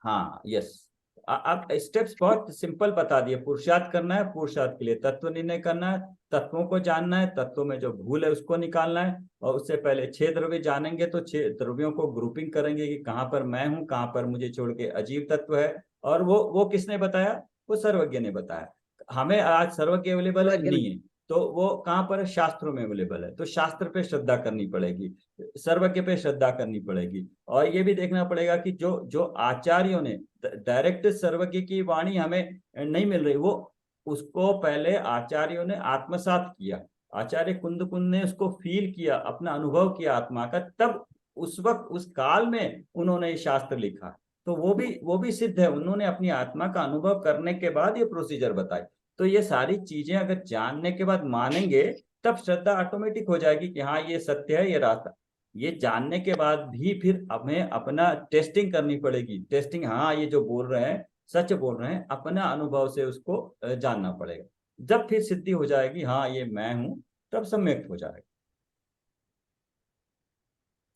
[SPEAKER 1] हाँ, यस। अब स्टेप्स बहुत सिंपल बता दिए। पुरुषार्थ करना है, पुरुषार्थ के लिए तत्व निर्णय करना है, तत्वों को जानना है, तत्वों में जो भूल है उसको निकालना है। और उससे पहले 6 द्रव्य जानेंगे तो 6 द्रव्यों को ग्रुपिंग करेंगे कि कहाँ पर मैं हूँ, कहाँ पर मुझे छोड़ के अजीब तत्व है। और वो किसने बताया, वो सर्वज्ञ ने बताया। हमें आज सर्वज्ञ अवेलेबल नहीं है, तो वो कहाँ पर है, शास्त्रों में अवेलेबल है। तो शास्त्र पे श्रद्धा करनी पड़ेगी, सर्वज्ञ पे श्रद्धा करनी पड़ेगी। और ये भी देखना पड़ेगा कि जो आचार्यों ने डायरेक्ट सर्वज्ञ की वाणी हमें नहीं मिल रही, वो उसको पहले आचार्यों ने आत्मसात किया। आचार्य कुंद ने उसको फील किया, अपना अनुभव किया आत्मा का, तब उस वक्त उस काल में उन्होंने शास्त्र लिखा। तो वो भी सिद्ध है, उन्होंने अपनी आत्मा का अनुभव करने के बाद ये प्रोसीजर बताई। तो ये सारी चीजें अगर जानने के बाद मानेंगे तब श्रद्धा ऑटोमेटिक हो जाएगी कि हाँ ये सत्य है, ये रास्ता। ये जानने के बाद भी फिर हमें अपना टेस्टिंग करनी पड़ेगी। टेस्टिंग, हाँ ये जो बोल रहे हैं सच बोल रहे हैं, अपना अनुभव से उसको जानना पड़ेगा। जब फिर सिद्धि हो जाएगी हाँ ये मैं हूं, तब सम्यक हो जाएगा।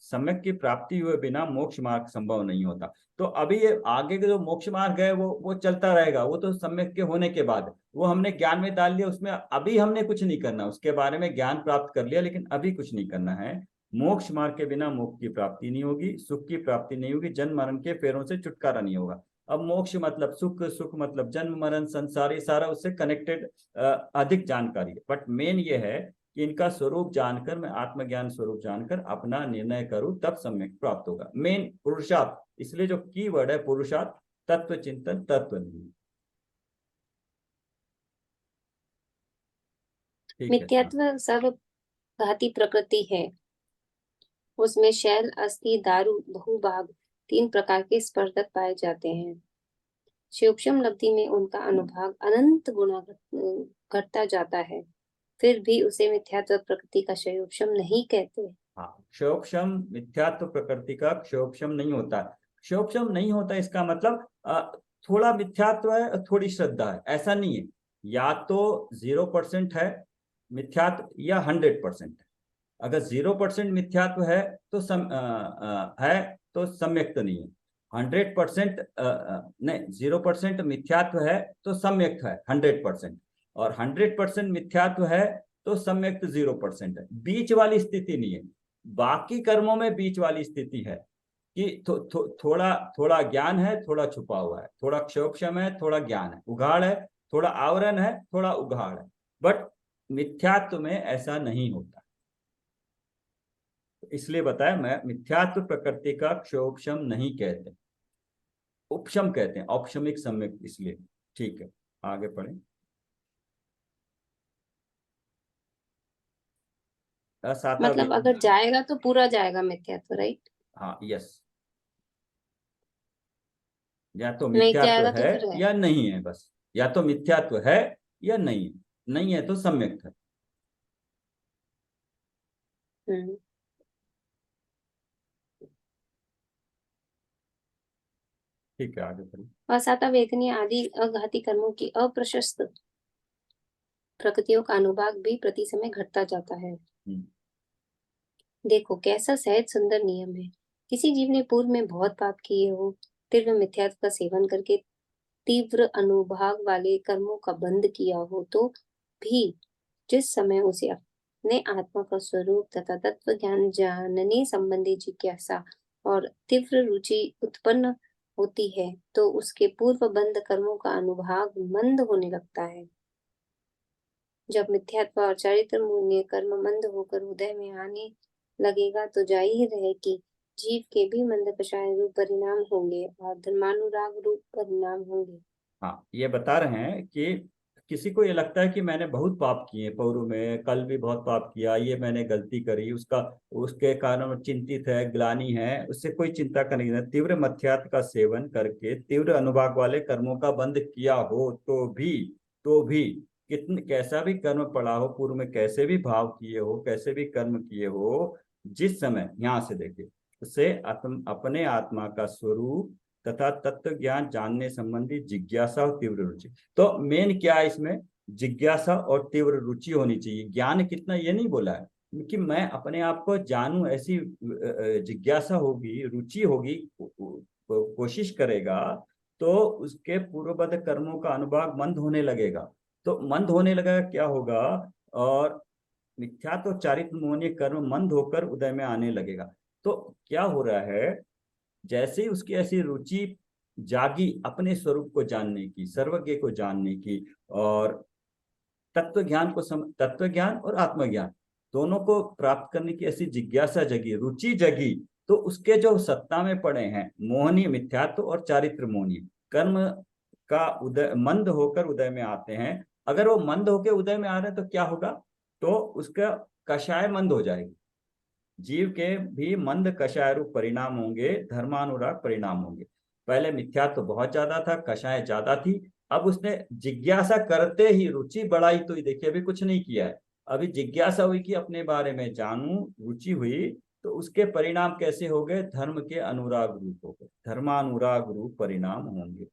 [SPEAKER 1] सम्यक की प्राप्ति हुए बिना मोक्ष मार्ग संभव नहीं होता। तो अभी ये आगे के जो मोक्ष मार्ग है वो चलता रहेगा, वो तो सम्यक के होने के बाद। वो हमने ज्ञान में डाल लिया, उसमें अभी हमने कुछ नहीं करना, उसके बारे में ज्ञान प्राप्त कर लिया लेकिन अभी कुछ नहीं करना है। मोक्ष मार्ग के बिना मोक्ष की प्राप्ति नहीं होगी, सुख की प्राप्ति नहीं होगी, जन्म मरण के फेरों से छुटकारा नहीं होगा। अब मोक्ष मतलब सुख, सुख मतलब जन्म मरण, संसार, ये सारा उससे कनेक्टेड अधिक जानकारी है। बट मेन ये है कि इनका स्वरूप जानकर, मैं आत्मज्ञान स्वरूप जानकर अपना निर्णय करूं, तब सम्यक प्राप्त होगा। मेन पुरुषार्थ, इसलिए जो की वर्ड है पुरुषार्थ, तत्व चिंतन, तत्व नहीं।
[SPEAKER 4] मिथ्यात्व सब घाती प्रकृति है। उसमें शैल, अस्थि, दारू, बहुभाग 3 प्रकार के स्पर्धक पाए जाते हैं। सूक्ष्म लब्धि में उनका अनुभाग अनंत गुना घटता जाता है, फिर भी उसे मिथ्यात्व प्रकृति का क्षयोक्षम नहीं कहते।
[SPEAKER 1] हाँ, क्षयोक्षम मिथ्यात्व प्रकृति का क्षयोक्षम नहीं होता। क्षयोक्षम नहीं होता इसका मतलब थोड़ा मिथ्यात्व है, थोड़ी श्रद्धा है, ऐसा नहीं है। या तो 0% है मिथ्यात्व या 100% है। अगर 0% मिथ्यात्व है तो सम्यक तो नहीं है। 100% नहीं, 0% मिथ्यात्व है तो सम्यक है 100%, और 100% मिथ्यात्व है तो सम्यक 0% है। बीच वाली स्थिति नहीं है। बाकी कर्मों में बीच वाली स्थिति है कि थोड़ा ज्ञान है, थोड़ा छुपा हुआ है, थोड़ा क्षयोक्षम है, थोड़ा ज्ञान है, उघाड़ है, थोड़ा आवरण है, थोड़ा उघाड़ है। बट मिथ्यात्व में ऐसा नहीं होता, इसलिए बताया मैं, मिथ्यात्व प्रकृति का क्षोभशम नहीं कहते, उपशम कहते हैं, औपशमिक सम्यक, इसलिए। ठीक है, आगे पढ़ें। साता
[SPEAKER 4] मतलब अगर जाएगा तो पूरा जाएगा मिथ्यात्व, राइट?
[SPEAKER 1] हाँ, यस, या तो
[SPEAKER 4] नहीं
[SPEAKER 1] मिथ्यात्व
[SPEAKER 4] जाएगा तो
[SPEAKER 1] है
[SPEAKER 4] फिर है।
[SPEAKER 1] या नहीं है, बस। या तो मिथ्यात्व है या नहीं है, नहीं है तो सम्यक है।
[SPEAKER 4] हम्म।
[SPEAKER 1] ठीक है, आगे पढ़िए।
[SPEAKER 4] असाता वेदनीय आदि अघाती कर्मों की अप्रशस्त प्रकृतियों का अनुभाग भी प्रति समय घटता जाता है।
[SPEAKER 1] हम्म,
[SPEAKER 4] देखो कैसा सहज सुंदर नियम है। किसी जीव ने पूर्व में बहुत पाप किए हो, तीव्र मिथ्यात्व का सेवन करके तीव्र अनुभाग वाले कर्मों का बंध किया हो, तो भी जिस समय उसे अपने आत्मा का स्वरूप तथा तत्व ज्ञान जानने संबंधी जिज्ञासा और तीव्र रुचि उत्पन्न होती है, तो उसके पूर्व बंध कर्मों का अनुभाग मंद होने लगता है। जब मिथ्यात्व और चारित्र मूल्य कर्म मंद होकर उदय में आने लगेगा, तो जाहिर है कि जीव के भी मंद कषाय रूप परिणाम होंगे और धर्मानुराग रूप परिणाम होंगे।
[SPEAKER 1] हाँ, ये बता रहे हैं कि किसी को ये लगता है कि मैंने बहुत पाप किए पूर्व में, कल भी बहुत पाप किया, ये मैंने गलती करी, उसका उसके कारण वो चिंतित है, ग्लानि है, उससे कोई चिंता का नहीं है। तीव्र मध्यात्व का सेवन करके तीव्र अनुभाग वाले कर्मों का बंध किया हो तो भी कितने कैसा भी कर्म पड़ा हो, पूर्व में कैसे भी भाव किए हो, कैसे भी कर्म किए हो, जिस समय, यहाँ से देखिए, उसे अपने आत्मा का स्वरूप तथा तत्व ज्ञान जानने संबंधी जिज्ञासा और तीव्र रुचि। तो मेन क्या है इसमें, जिज्ञासा और तीव्र रुचि होनी चाहिए। ज्ञान कितना ये नहीं बोला है कि मैं अपने आप को जानूं, ऐसी जिज्ञासा होगी, रुचि होगी, कोशिश करेगा, तो उसके पूर्वबद्ध कर्मों का अनुभाग मंद होने लगेगा। तो मंद होने लगेगा क्या होगा, और मिथ्या तो चारित्र मोहनीय कर्म मंद होकर उदय में आने लगेगा। तो क्या हो रहा है, जैसे ही उसकी ऐसी रुचि जागी अपने स्वरूप को जानने की, सर्वज्ञ को जानने की, और तत्व ज्ञान और आत्मज्ञान दोनों को प्राप्त करने की ऐसी जिज्ञासा जगी, रुचि जगी, तो उसके जो सत्ता में पड़े हैं मोहनीय मिथ्यात्व और चारित्र मोहनीय कर्म का उदय मंद होकर उदय में आते हैं। अगर वो मंद होकर उदय में आ रहे हैं तो क्या होगा, तो उसका कषाय मंद हो जाएगी, जीव के भी मंद कषाय रूप परिणाम होंगे, धर्मानुराग परिणाम होंगे। पहले मिथ्या तो बहुत ज्यादा था, कषाय ज्यादा थी, अब उसने जिज्ञासा करते ही रुचि बढ़ाई, तो देखिए अभी कुछ नहीं किया है, अभी जिज्ञासा हुई कि अपने बारे में जानूं, रुचि हुई, तो उसके परिणाम कैसे हो गए, धर्म के अनुराग रूप हो गए, धर्मानुराग रूप परिणाम होंगे।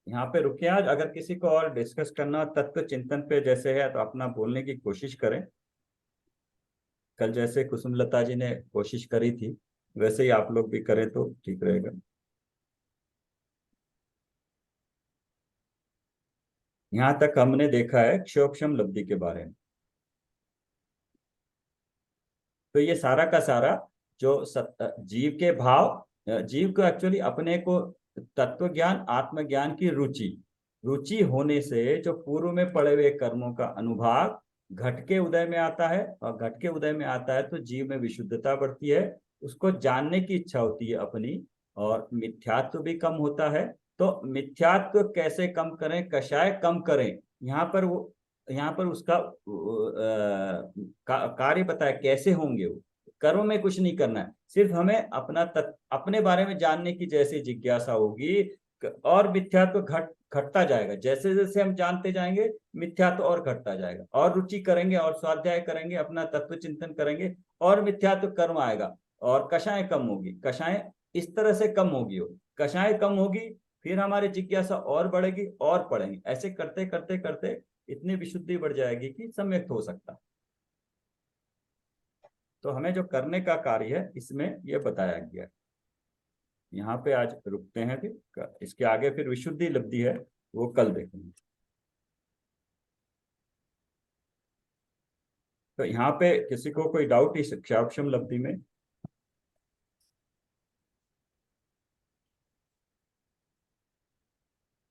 [SPEAKER 1] यहाँ पे रुके आज, अगर किसी को और डिस्कस करना तत्व चिंतन पे जैसे है तो अपना बोलने की कोशिश करें। कल जैसे कुसुमलता जी ने कोशिश करी थी, वैसे ही आप लोग भी करें तो ठीक रहेगा। यहां तक हमने देखा है क्षोभशम लब्धि के बारे में। तो ये सारा का सारा जो जीव के भाव, जीव को एक्चुअली अपने को तत्व ज्ञान आत्मज्ञान की रुचि, रुचि होने से जो पूर्व में पड़े हुए कर्मों का अनुभाग घट के उदय में आता है, और घट के उदय में आता है तो जीव में विशुद्धता बढ़ती है, उसको जानने की इच्छा होती है अपनी, और मिथ्यात्व भी कम होता है। तो मिथ्यात्व कैसे कम करें, कषाय कम करें, यहाँ पर वो, यहाँ पर उसका कार्य बताया कैसे होंगे वो। कर्म में कुछ नहीं करना है, सिर्फ हमें अपने बारे में जानने की जैसे जिज्ञासा होगी, और मिथ्यात्व घटता जाएगा, जैसे जैसे हम जानते जाएंगे मिथ्यात्व और घटता जाएगा, और रुचि करेंगे और स्वाध्याय करेंगे, अपना तत्व चिंतन करेंगे, और मिथ्यात्व कर्म आएगा, और कषाय कम होगी, कषाय इस तरह से कम होगी, वो कषाय कम होगी, फिर हमारी जिज्ञासा और बढ़ेगी और पढ़ेंगे, ऐसे करते करते करते इतनी विशुद्धि बढ़ जाएगी कि सम्यक हो सकता है। तो हमें जो करने का कार्य है इसमें यह बताया गया है। यहाँ पे आज रुकते हैं, फिर इसके आगे फिर विशुद्धि लब्धि है, वो कल देखेंगे। तो यहाँ पे किसी को कोई डाउट इस क्षाक्षम लब्धि में?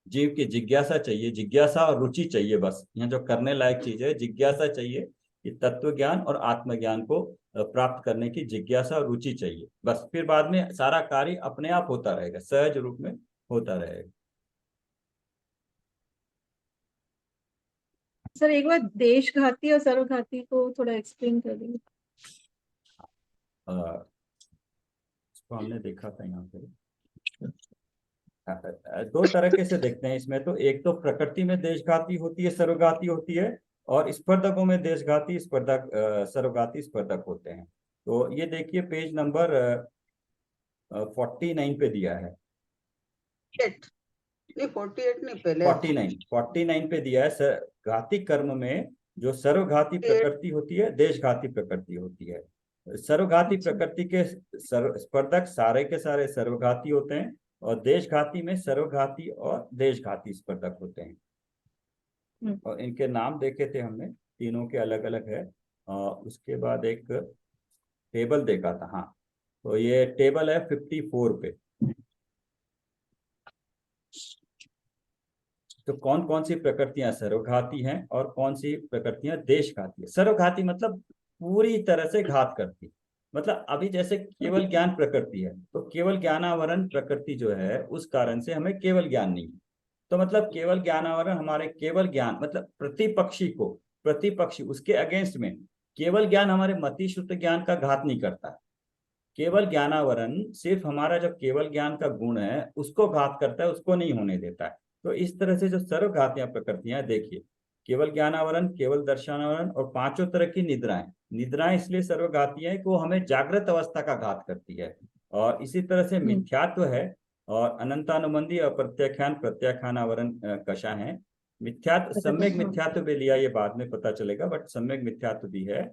[SPEAKER 1] जीव की जिज्ञासा चाहिए, जिज्ञासा और रुचि चाहिए। बस यहाँ जो करने लायक चीज है जिज्ञासा चाहिए, कि तत्व ज्ञान और आत्मज्ञान को प्राप्त करने की जिज्ञासा और रुचि चाहिए। बस फिर बाद में सारा कार्य अपने आप होता रहेगा, सहज रूप में होता रहेगा।
[SPEAKER 3] सर एक बार देशघाती और सर्वघाती को थोड़ा एक्सप्लेन कर दीजिए।
[SPEAKER 1] इसको हमने देखा था यहाँ पे, दो तरीके से देखते हैं इसमें। तो एक तो प्रकृति में देशघाती होती है, सर्वघाती होती है, और स्पर्धकों में देशघाती स्पर्धक सर्वघाती स्पर्धक होते हैं। तो ये देखिए पेज नंबर 49 पे दिया है।
[SPEAKER 2] 48 नहीं, पहले
[SPEAKER 1] 49 पे दिया है। घाती कर्म में जो सर्वघाती प्रकृति होती है, देशघाती प्रकृति होती है। सर्वघाती प्रकृति के स्पर्धक सारे के सारे सर्वघाती होते हैं, और देशघाती में सर्वघाती और देशघाती स्पर्धक होते हैं। और इनके नाम देखे थे हमने, तीनों के अलग अलग है। उसके बाद एक टेबल देखा था, हाँ, तो ये टेबल है 54 पे। तो कौन कौन सी प्रकृतियां सर्वघाती हैं और कौन सी प्रकृतियां देशघाती है। सर्वघाती मतलब पूरी तरह से घात करती, मतलब अभी जैसे केवल ज्ञान प्रकृति है, तो केवल ज्ञानावरण प्रकृति जो है उस कारण से हमें केवल ज्ञान नहीं है। तो मतलब केवल ज्ञानावरण हमारे केवल ज्ञान मतलब प्रतिपक्षी उसके अगेंस्ट में केवल ज्ञान हमारे मति शुद्ध ज्ञान का घात नहीं करता है। केवल ज्ञानावरण सिर्फ हमारा जो केवल ज्ञान का गुण है उसको घात करता है, उसको नहीं होने देता है। तो इस तरह से जो सर्वघातियां प्रकृतियां देखिए, केवल ज्ञानावरण, केवल दर्शनावरण और पांचों तरह की निद्राएं इसलिए सर्वघाती है कि वो हमें जागृत अवस्था का घात करती है। और इसी तरह से मिथ्यात्व है, और अनंतानुबंधी अप्रत्याख्यान प्रत्याख्यानावरण कषाय है। मिथ्यात्व, सम्यक मिथ्यात्व भी लिया, ये बाद में पता चलेगा, बट सम्यक मिथ्यात्व भी है।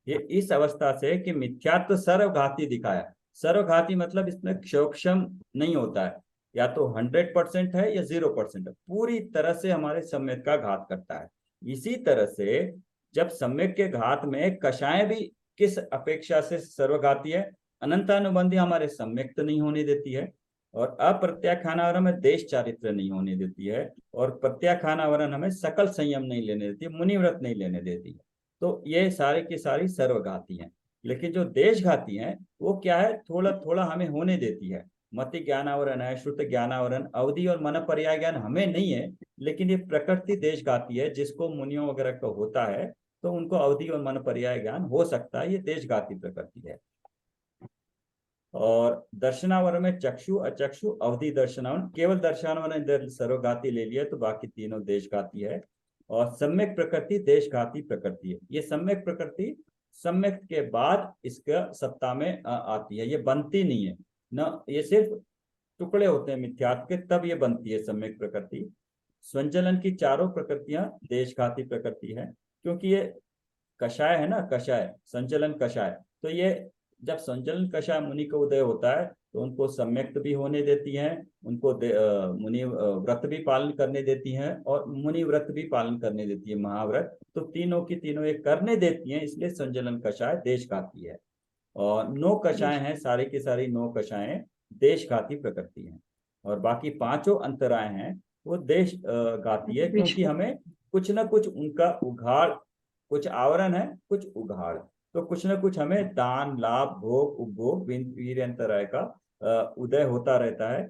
[SPEAKER 1] ये इस अवस्था से कि मिथ्यात्व सर्वघाती दिखाया। सर्वघाती मतलब इसमें क्षोक्षम नहीं होता है, या तो 100% है या 0% है, पूरी तरह से हमारे सम्यक का घात करता है। इसी तरह से जब सम्यक के घात में कषाय भी किस अपेक्षा से सर्वघाती है, अनंतानुबंधी हमारे सम्यक तो नहीं होने देती है, और अप्रत्याख्यानावरण में देश चारित्र नहीं होने देती है, और प्रत्याख्यानावरण हमें सकल संयम नहीं लेने देती है, मुनिव्रत नहीं लेने देती है। तो ये सारी की सारी सर्वघाती हैं। लेकिन जो देशघाती हैं वो क्या है, थोड़ा थोड़ा हमें होने देती है। मति ज्ञानावरण है, श्रुत ज्ञानावरण, अवधि और मन पर्याय ज्ञान हमें नहीं है, लेकिन ये प्रकृति देशघाती है। जिसको मुनियों वगैरह को होता है तो उनको अवधि और मन पर्याय ज्ञान हो सकता है, ये देशघाती प्रकृति है। और दर्शनावरण में चक्षु, अचक्षु, अवधि दर्शनावरण, केवल दर्शनावरण इधर सर्वघाती ले लिया, तो बाकी तीनों देशघाती है। और सम्यक प्रकृति देशघाती प्रकृति है। ये सम्यक प्रकृति सम्यक के बाद इसका सत्ता में आती है, ये बनती नहीं है ना, ये सिर्फ टुकड़े होते हैं मिथ्यात्व के, तब ये बनती है सम्यक प्रकृति। स्वंचलन की चारों प्रकृतियां देशघाती प्रकृति है, क्योंकि ये कषाय है ना, कषाय संचलन कषाय। तो ये जब संचलन कषाय मुनि को उदय होता है तो उनको सम्यक्त भी होने देती हैं, उनको मुनि व्रत भी पालन करने देती हैं, और मुनि व्रत भी पालन करने देती है, महाव्रत। तो तीनों की तीनों ये करने देती हैं, इसलिए संचलन कषाय देशघाती है। और 9 कषाय हैं, सारी की सारी 9 कषाएं देशघाती प्रकृति हैं। और बाकी पांचों अंतराय हैं वो देश घाती है, क्योंकि हमें कुछ ना कुछ उनका उघाड़, कुछ आवरण है, कुछ उघाड़, तो कुछ ना कुछ हमें दान, लाभ, भोग, उपभोग, वीर्य अंतराय का उदय होता रहता है,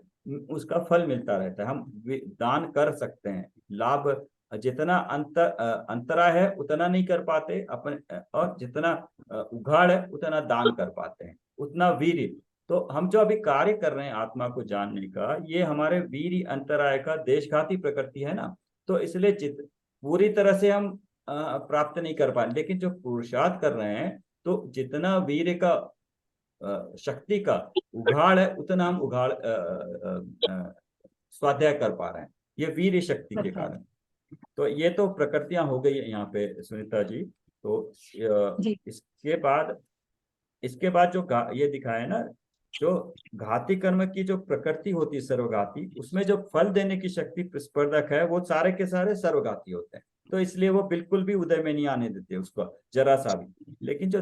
[SPEAKER 1] उसका फल मिलता रहता है। हम दान कर सकते हैं, लाभ जितना अंतराय है उतना नहीं कर पाते अपने, और जितना उघाड़ है उतना दान कर पाते हैं, उतना वीर्य। तो हम जो अभी कार्य कर रहे हैं आत्मा को जानने का, ये हमारे वीर्य अंतराय का देशघाती प्रकृति है ना। तो इसलिए पूरी तरह से हम प्राप्त नहीं कर पाए, लेकिन जो पुरुषार्थ कर रहे हैं तो जितना वीर्य का शक्ति का उघाड़ है उतना हम उघाड़ स्वाध्याय कर पा रहे हैं, ये वीर्य शक्ति के कारण। तो ये तो प्रकृतियां हो गई यहाँ पे सुनीता जी। तो इसके बाद जो ये दिखाया ना, जो घाती कर्म की जो प्रकृति होती है सर्वघाती, उसमें जो फल देने की शक्ति स्पर्धक है वो सारे के सारे सर्वघाती होते हैं। तो इसलिए वो बिल्कुल भी उदय में नहीं आने देते उसको, जरा सा भी। लेकिन जो